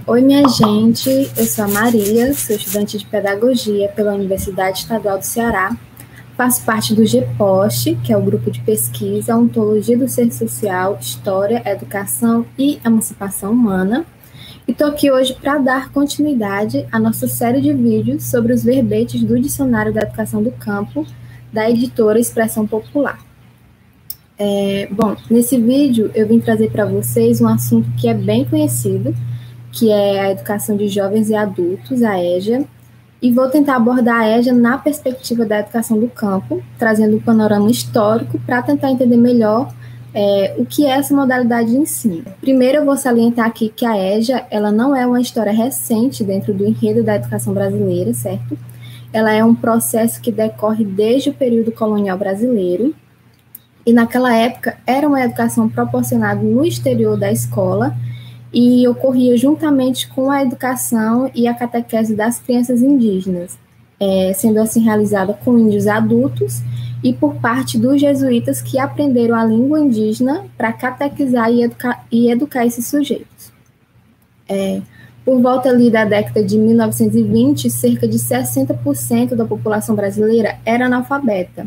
Oi, minha gente, eu sou a Maria, sou estudante de Pedagogia pela Universidade Estadual do Ceará, faço parte do GPOST, que é o Grupo de Pesquisa Ontologia do Ser Social, História, Educação e Emancipação Humana, e estou aqui hoje para dar continuidade à nossa série de vídeos sobre os verbetes do Dicionário da Educação do Campo, da editora Expressão Popular. Bom, nesse vídeo eu vim trazer para vocês um assunto que é bem conhecido, que é a educação de jovens e adultos, a EJA, e vou tentar abordar a EJA na perspectiva da educação do campo, trazendo um panorama histórico para tentar entender melhor o que é essa modalidade de ensino. Primeiro, eu vou salientar aqui que a EJA ela não é uma história recente dentro do enredo da educação brasileira, certo? Ela é um processo que decorre desde o período colonial brasileiro, e naquela época era uma educação proporcionada no exterior da escola, e ocorria juntamente com a educação e a catequese das crianças indígenas, sendo assim realizada com índios adultos e por parte dos jesuítas que aprenderam a língua indígena para catequizar e educar esses sujeitos. Por volta ali da década de 1920, cerca de 60% da população brasileira era analfabeta,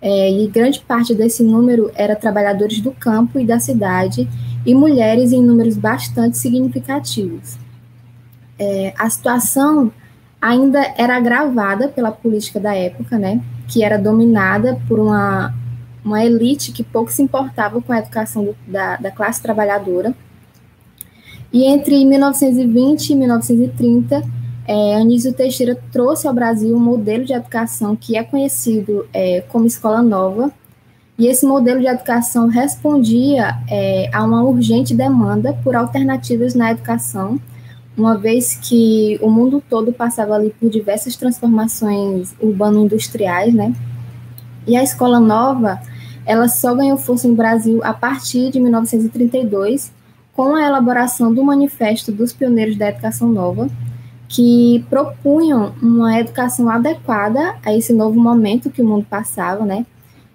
e grande parte desse número era trabalhadores do campo e da cidade, e mulheres em números bastante significativos. A situação ainda era agravada pela política da época, né, que era dominada por uma elite que pouco se importava com a educação da classe trabalhadora. E entre 1920 e 1930, Anísio Teixeira trouxe ao Brasil um modelo de educação que é conhecido como Escola Nova, e esse modelo de educação respondia a uma urgente demanda por alternativas na educação, uma vez que o mundo todo passava ali por diversas transformações urbano-industriais, né? E a Escola Nova, ela só ganhou força no Brasil a partir de 1932, com a elaboração do Manifesto dos Pioneiros da Educação Nova, que propunham uma educação adequada a esse novo momento que o mundo passava, né?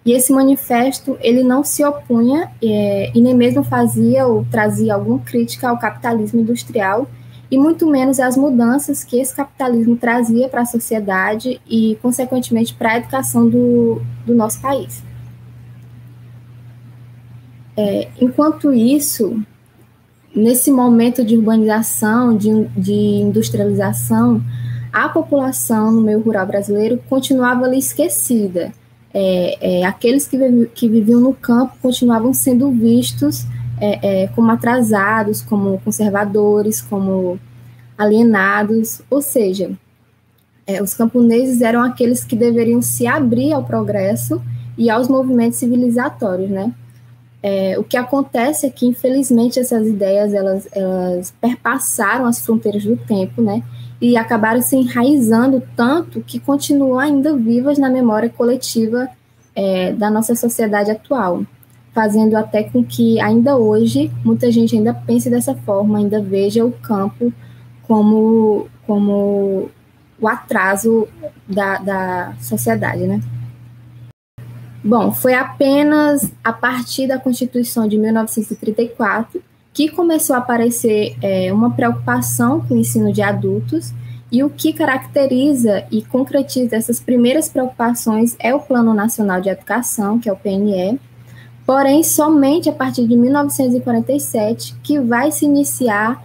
E esse manifesto, ele não se opunha e nem mesmo fazia ou trazia alguma crítica ao capitalismo industrial e muito menos às mudanças que esse capitalismo trazia para a sociedade e, consequentemente, para a educação do nosso país. Enquanto isso, nesse momento de urbanização, de industrialização, a população no meio rural brasileiro continuava ali esquecida. Aqueles que viviam no campo continuavam sendo vistos como atrasados, como conservadores, como alienados, ou seja, os camponeses eram aqueles que deveriam se abrir ao progresso e aos movimentos civilizatórios, né? O que acontece é que, infelizmente, essas ideias elas perpassaram as fronteiras do tempo, né? E acabaram se enraizando tanto que continuam ainda vivas na memória coletiva da nossa sociedade atual, fazendo até com que, ainda hoje, muita gente ainda pense dessa forma, ainda veja o campo como o atraso da sociedade, né? Bom, foi apenas a partir da Constituição de 1934 que começou a aparecer uma preocupação com o ensino de adultos, e o que caracteriza e concretiza essas primeiras preocupações é o Plano Nacional de Educação, que é o PNE, porém, somente a partir de 1947 que vai se iniciar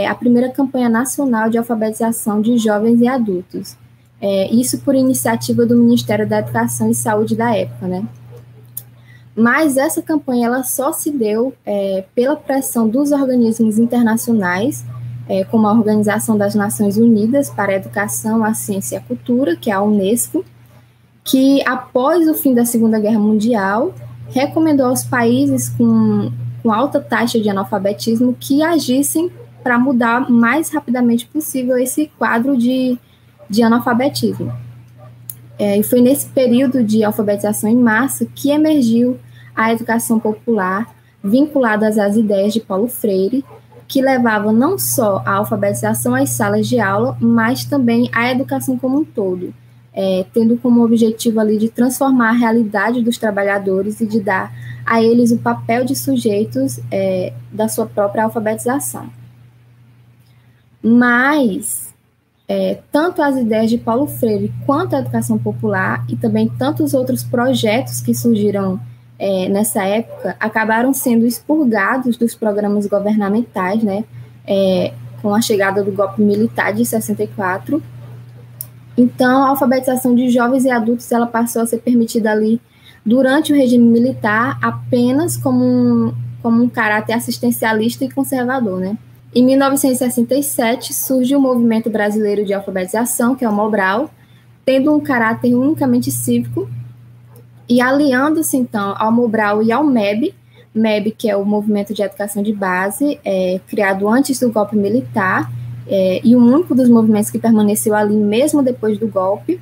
a primeira campanha nacional de alfabetização de jovens e adultos. Isso por iniciativa do Ministério da Educação e Saúde da época, né? Mas essa campanha ela só se deu pela pressão dos organismos internacionais, como a Organização das Nações Unidas para a Educação, a Ciência e a Cultura, que é a Unesco, que após o fim da Segunda Guerra Mundial, recomendou aos países com alta taxa de analfabetismo que agissem para mudar o mais rapidamente possível esse quadro de analfabetismo. E foi nesse período de alfabetização em massa que emergiu a educação popular, vinculada às ideias de Paulo Freire, que levava não só a alfabetização às salas de aula, mas também a educação como um todo, tendo como objetivo ali de transformar a realidade dos trabalhadores e de dar a eles o papel de sujeitos da sua própria alfabetização. Mas tanto as ideias de Paulo Freire quanto a educação popular e também tantos outros projetos que surgiram nessa época acabaram sendo expurgados dos programas governamentais, né, com a chegada do golpe militar de 64. Então, a alfabetização de jovens e adultos ela passou a ser permitida ali durante o regime militar apenas como um caráter assistencialista e conservador, né? Em 1967, surge o Movimento Brasileiro de Alfabetização, que é o MOBRAL, tendo um caráter unicamente cívico, e aliando-se, então, ao MOBRAL e ao MEB, que é o Movimento de Educação de Base, criado antes do golpe militar, e o único dos movimentos que permaneceu ali mesmo depois do golpe,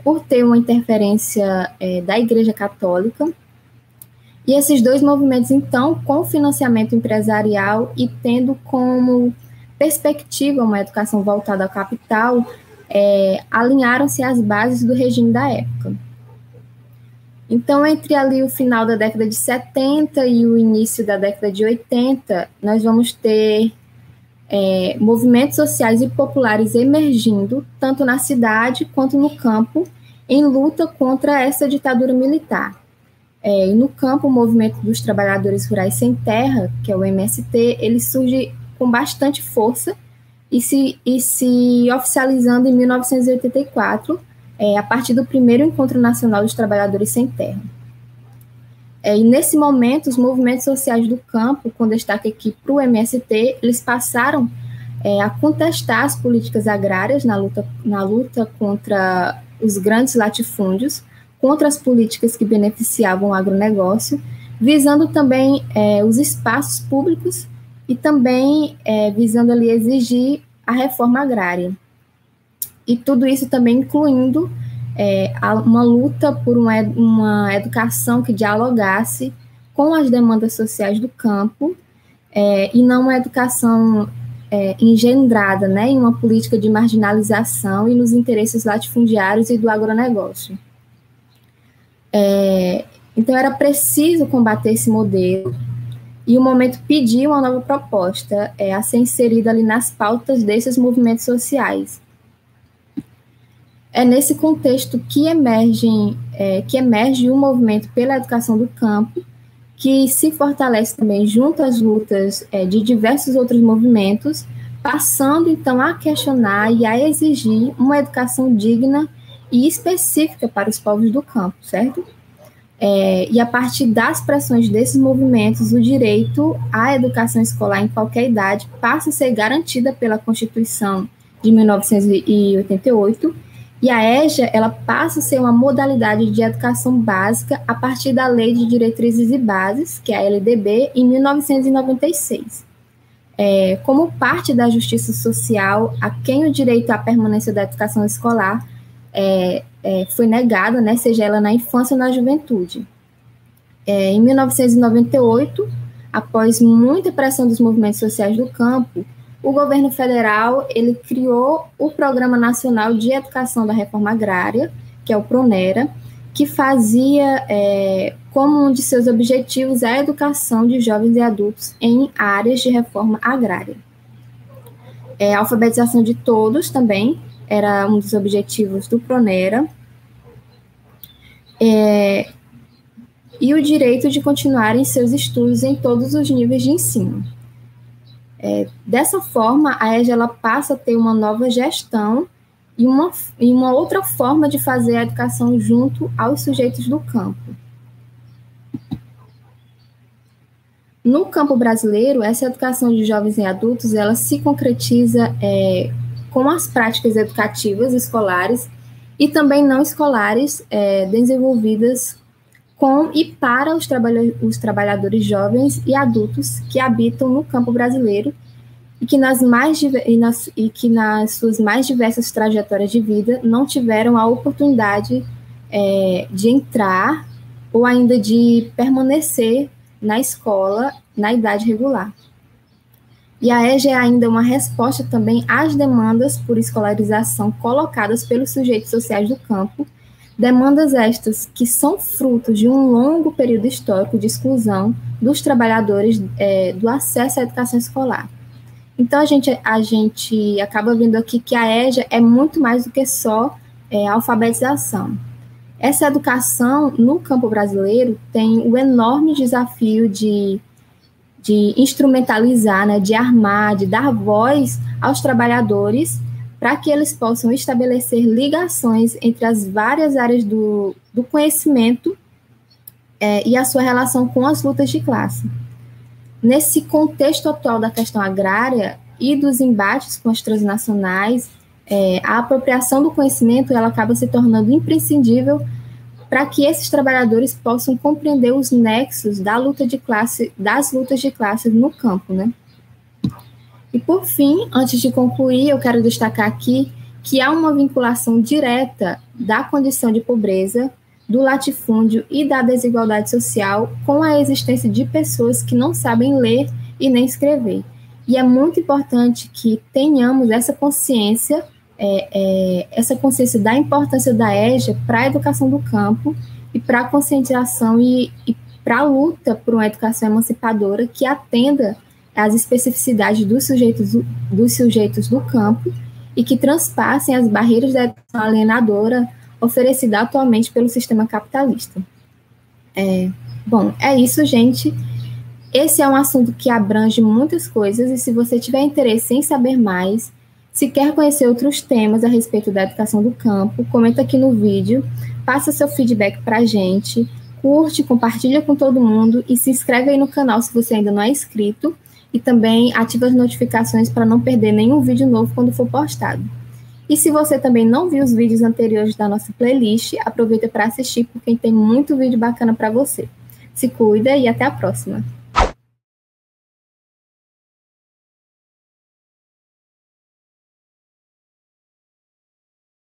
por ter uma interferência da Igreja Católica. E esses dois movimentos, então, com financiamento empresarial e tendo como perspectiva uma educação voltada ao capital, alinharam-se às bases do regime da época. Então, entre ali o final da década de 70 e o início da década de 80, nós vamos ter movimentos sociais e populares emergindo, tanto na cidade quanto no campo, em luta contra essa ditadura militar. E no campo, o Movimento dos Trabalhadores Rurais Sem Terra, que é o MST, ele surge com bastante força e se oficializando em 1984, a partir do primeiro Encontro Nacional dos Trabalhadores Sem Terra. E nesse momento, os movimentos sociais do campo, com destaque aqui para o MST, eles passaram a contestar as políticas agrárias na luta contra os grandes latifúndios, contra as políticas que beneficiavam o agronegócio, visando também os espaços públicos e também visando ali exigir a reforma agrária. E tudo isso também incluindo uma luta por uma educação que dialogasse com as demandas sociais do campo e não uma educação engendrada, né, em uma política de marginalização e nos interesses latifundiários e do agronegócio. Então, era preciso combater esse modelo e o momento pediu uma nova proposta a ser inserida ali nas pautas desses movimentos sociais. É nesse contexto que emerge um movimento pela educação do campo, que se fortalece também junto às lutas de diversos outros movimentos, passando, então, a questionar e a exigir uma educação digna e específica para os povos do campo, certo? E a partir das pressões desses movimentos, o direito à educação escolar em qualquer idade passa a ser garantida pela Constituição de 1988, e a EJA ela passa a ser uma modalidade de educação básica a partir da Lei de Diretrizes e Bases, que é a LDB, em 1996. Como parte da justiça social, a quem o direito à permanência da educação escolar foi negada, né, seja ela na infância ou na juventude. Em 1998, após muita pressão dos movimentos sociais do campo, o governo federal ele criou o Programa Nacional de Educação da Reforma Agrária, que é o PRONERA, que fazia como um de seus objetivos a educação de jovens e adultos em áreas de reforma agrária. A alfabetização de todos também era um dos objetivos do PRONERA, e o direito de continuarem seus estudos em todos os níveis de ensino. Dessa forma, a EJA ela passa a ter uma nova gestão e uma outra forma de fazer a educação junto aos sujeitos do campo. No campo brasileiro, essa educação de jovens e adultos ela se concretiza com as práticas educativas escolares e também não escolares desenvolvidas com e para os trabalhadores jovens e adultos que habitam no campo brasileiro e que nas suas mais diversas trajetórias de vida não tiveram a oportunidade de entrar ou ainda de permanecer na escola na idade regular. E a EJA é ainda uma resposta também às demandas por escolarização colocadas pelos sujeitos sociais do campo, demandas estas que são fruto de um longo período histórico de exclusão dos trabalhadores do acesso à educação escolar. Então, a gente acaba vendo aqui que a EJA é muito mais do que só alfabetização. Essa educação no campo brasileiro tem o enorme desafio de instrumentalizar, né, de armar, de dar voz aos trabalhadores para que eles possam estabelecer ligações entre as várias áreas do conhecimento e a sua relação com as lutas de classe. Nesse contexto atual da questão agrária e dos embates com as transnacionais, a apropriação do conhecimento ela acaba se tornando imprescindível para que esses trabalhadores possam compreender os nexos das lutas de classe no campo, né? E por fim, antes de concluir, eu quero destacar aqui que há uma vinculação direta da condição de pobreza, do latifúndio e da desigualdade social com a existência de pessoas que não sabem ler e nem escrever. E é muito importante que tenhamos essa consciência da importância da EJA para a educação do campo e para a conscientização e para a luta por uma educação emancipadora que atenda às especificidades dos sujeitos do campo e que transpassem as barreiras da educação alienadora oferecida atualmente pelo sistema capitalista. Bom, é isso, gente. Esse é um assunto que abrange muitas coisas e se você tiver interesse em saber mais, se quer conhecer outros temas a respeito da educação do campo, comenta aqui no vídeo, passa seu feedback para a gente, curte, compartilha com todo mundo e se inscreve aí no canal se você ainda não é inscrito e também ativa as notificações para não perder nenhum vídeo novo quando for postado. E se você também não viu os vídeos anteriores da nossa playlist, aproveita para assistir porque tem muito vídeo bacana para você. Se cuida e até a próxima!